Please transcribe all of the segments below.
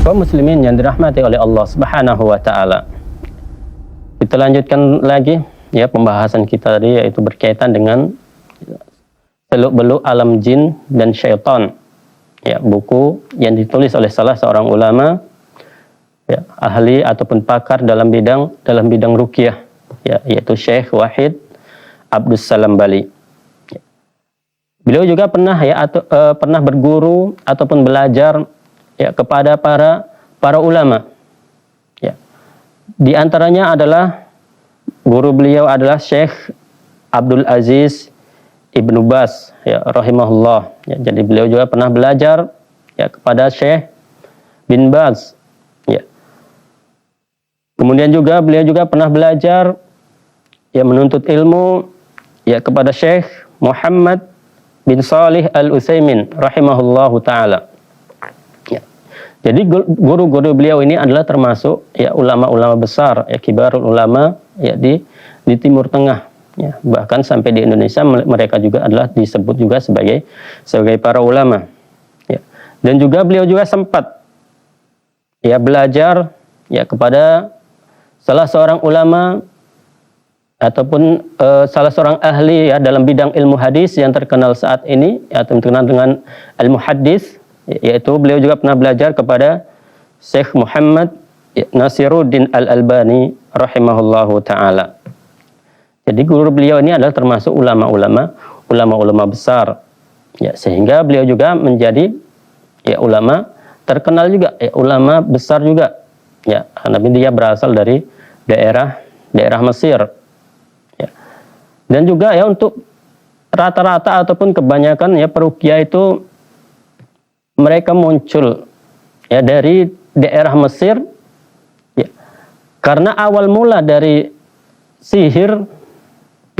Kaum muslimin yang dirahmati oleh Allah Subhanahu wa taala. Kita lanjutkan lagi ya pembahasan kita tadi, yaitu berkaitan dengan seluk-beluk alam jin dan syaitan. Ya, buku yang ditulis oleh salah seorang ulama ya, ahli ataupun pakar dalam bidang ruqyah ya, yaitu Syekh Wahid Abdus Salam Bali. Beliau juga pernah pernah berguru ataupun belajar ya kepada para ulama. Ya. Di antaranya adalah guru beliau adalah Syekh Abdul Aziz Ibnu Baz ya rahimahullah. Ya, jadi beliau juga pernah belajar ya kepada Syekh bin Baz. Ya. Kemudian juga beliau juga pernah belajar ya menuntut ilmu ya kepada Syekh Muhammad bin Salih Al-Utsaimin rahimahullahu taala. Ya. Jadi guru-guru beliau ini adalah termasuk ya ulama-ulama besar ya, kibarul ulama ya di Timur Tengah ya. Bahkan sampai di Indonesia mereka juga adalah disebut juga sebagai para ulama. Ya. Dan juga beliau juga sempat ya belajar ya kepada salah seorang ulama ataupun salah seorang ahli ya dalam bidang ilmu hadis yang terkenal saat ini ya, terkenal dengan al-muhaddis, yaitu beliau juga pernah belajar kepada Syekh Muhammad Nasiruddin Al-Albani rahimahullahu taala. Jadi guru beliau ini adalah termasuk ulama besar ya, sehingga beliau juga menjadi ya ulama terkenal juga ya, ulama besar juga ya, karena dia berasal dari daerah Mesir. Dan juga ya untuk rata-rata ataupun kebanyakan ya peruqyah itu mereka muncul ya dari daerah Mesir ya. Karena awal mula dari sihir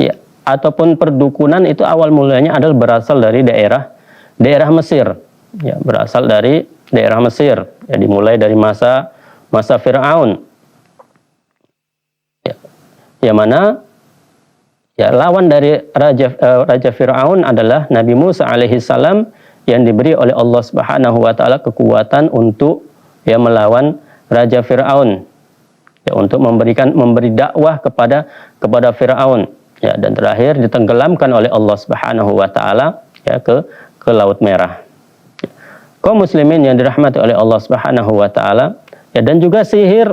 ya ataupun perdukunan itu awal mulanya adalah berasal dari daerah Mesir. Ya, berasal dari daerah Mesir. Ya, dimulai dari masa Firaun. Ya. Yang mana ya, lawan dari Raja Fir'aun adalah Nabi Musa alaihi salam yang diberi oleh Allah Subhanahu wa taala kekuatan untuk ya melawan Raja Fir'aun. Ya, untuk memberi dakwah kepada Fir'aun. Ya, dan terakhir ditenggelamkan oleh Allah Subhanahu wa taala ya ke Laut Merah. Ya. Kaum muslimin yang dirahmati oleh Allah Subhanahu wa taala, ya, dan juga sihir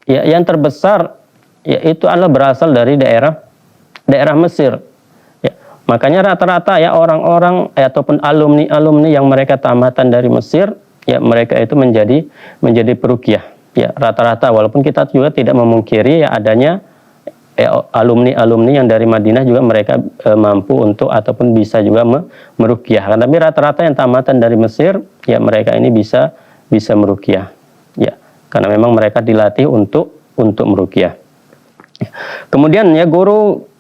ya yang terbesar yaitu adalah berasal dari daerah Mesir. Ya, makanya rata-rata ya orang-orang ataupun alumni yang mereka tamatan dari Mesir, ya mereka itu menjadi peruqyah. Ya, rata-rata, walaupun kita juga tidak memungkiri ya adanya alumni yang dari Madinah juga mereka mampu untuk ataupun bisa juga meruqyah. Tapi rata-rata yang tamatan dari Mesir, ya mereka ini bisa meruqyah. Ya, karena memang mereka dilatih untuk meruqyah. Ya. Kemudian ya guru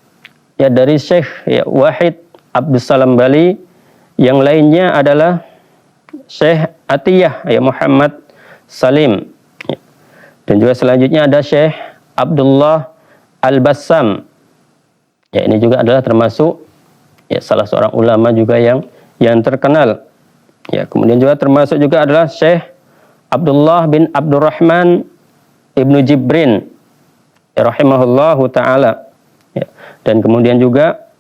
ya dari Syekh ya Wahid Abdus Salam Bali, yang lainnya adalah Syekh Atiyah ya Muhammad Salim ya. Dan juga selanjutnya ada Syekh Abdullah Al-Bassam ya, ini juga adalah termasuk ya salah seorang ulama juga yang terkenal ya. Kemudian juga termasuk juga adalah Syekh Abdullah bin Abdurrahman Ibnu Jibrin ya rahimahullahu taala. Ya. Dan kemudian juga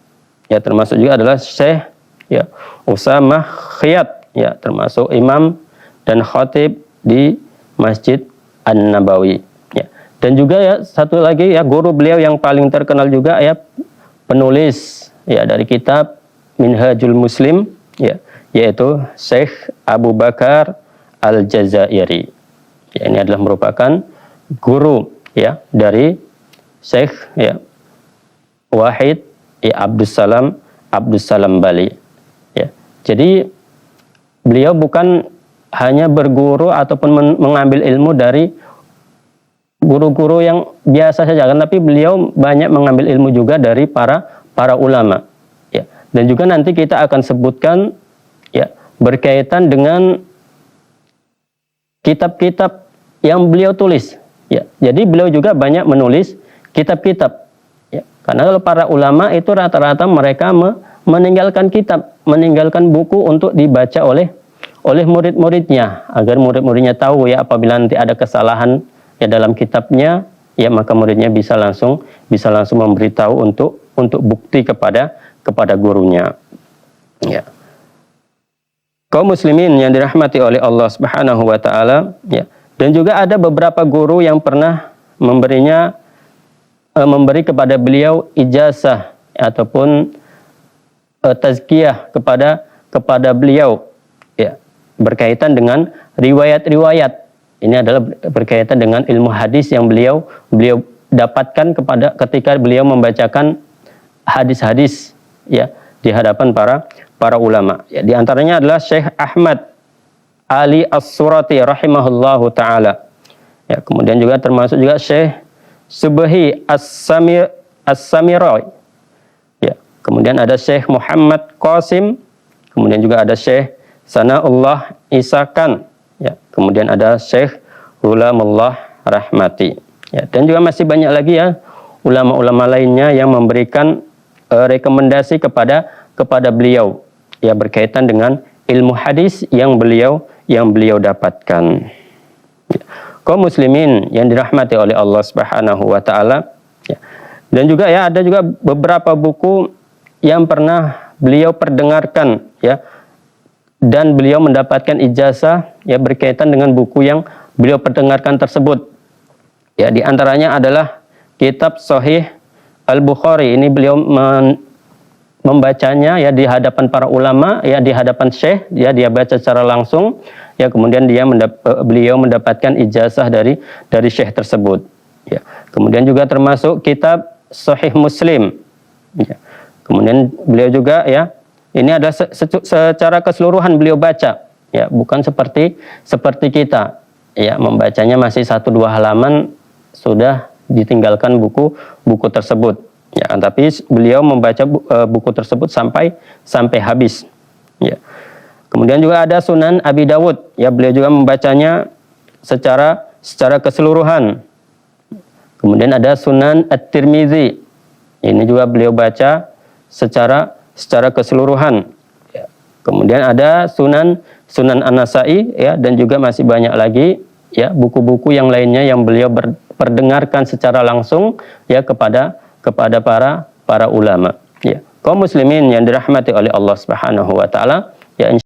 ya termasuk juga adalah Syekh ya Usamah Khiyat ya, termasuk imam dan khatib di Masjid An-Nabawi ya. Dan juga ya satu lagi ya guru beliau yang paling terkenal juga ya penulis ya dari kitab Minhajul Muslim ya, yaitu Syekh Abu Bakar Al-Jazairi. Ya, ini adalah merupakan guru ya dari Syekh ya Wahid ya Abdus Salam Bali ya. Jadi beliau bukan hanya berguru ataupun mengambil ilmu dari guru-guru yang biasa saja kan, tapi beliau banyak mengambil ilmu juga dari para ulama ya. Dan juga nanti kita akan sebutkan ya berkaitan dengan kitab-kitab yang beliau tulis ya. Jadi beliau juga banyak menulis kitab-kitab. Karena kalau para ulama itu rata-rata mereka meninggalkan kitab, meninggalkan buku untuk dibaca oleh oleh murid-muridnya, agar murid-muridnya tahu ya apabila nanti ada kesalahan ya dalam kitabnya, ya maka muridnya bisa langsung memberitahu untuk bukti kepada gurunya. Ya. Kaum muslimin yang dirahmati oleh Allah Subhanahu wa taala, ya. Dan juga ada beberapa guru yang pernah memberi kepada beliau ijazah ataupun tazkiyah kepada beliau, ya, berkaitan dengan riwayat-riwayat. Ini adalah berkaitan dengan ilmu hadis yang beliau dapatkan ketika beliau membacakan hadis-hadis, ya, di hadapan para ulama. Ya, di antaranya adalah Syekh Ahmad Ali As-Surati rahimahullahu taala. Ya, kemudian juga termasuk juga Syekh Subhi As-Samirai. Ya, kemudian ada Syekh Muhammad Qasim, kemudian juga ada Syekh Sanaullah Isakan. Ya, kemudian ada Syekh Hulamullah Rahmati. Ya, dan juga masih banyak lagi ya ulama-ulama lainnya yang memberikan rekomendasi kepada beliau, ya, berkaitan dengan ilmu hadis yang beliau dapatkan. Ya. Kaum muslimin yang dirahmati oleh Allah Subhanahu wa taala, ya. Dan juga ya ada juga beberapa buku yang pernah beliau perdengarkan, ya, dan beliau mendapatkan ijazah, ya, berkaitan dengan buku yang beliau perdengarkan tersebut. Ya, di antaranya adalah kitab Sahih Al-Bukhari. Ini beliau membacanya ya di hadapan para ulama, ya, di hadapan syekh, ya, dia baca secara langsung, ya, kemudian beliau mendapatkan ijazah dari syekh tersebut, ya. Kemudian juga termasuk kitab Sahih Muslim, ya. Kemudian beliau juga, ya, ini ada secara keseluruhan beliau baca, ya, bukan seperti kita, ya, membacanya masih 1-2 halaman sudah ditinggalkan buku tersebut. Ya, tapi beliau membaca buku tersebut sampai habis. Ya. Kemudian juga ada Sunan Abi Dawud. Ya, beliau juga membacanya secara keseluruhan. Kemudian ada Sunan At-Tirmizi. Ini juga beliau baca secara keseluruhan. Ya. Kemudian ada Sunan An-Nasa'i, ya, dan juga masih banyak lagi, ya, buku-buku yang lainnya yang beliau perdengarkan secara langsung, ya, kepada para ulama. Ya. Kaum muslimin yang dirahmati oleh Allah Subhanahu wa taala, ya,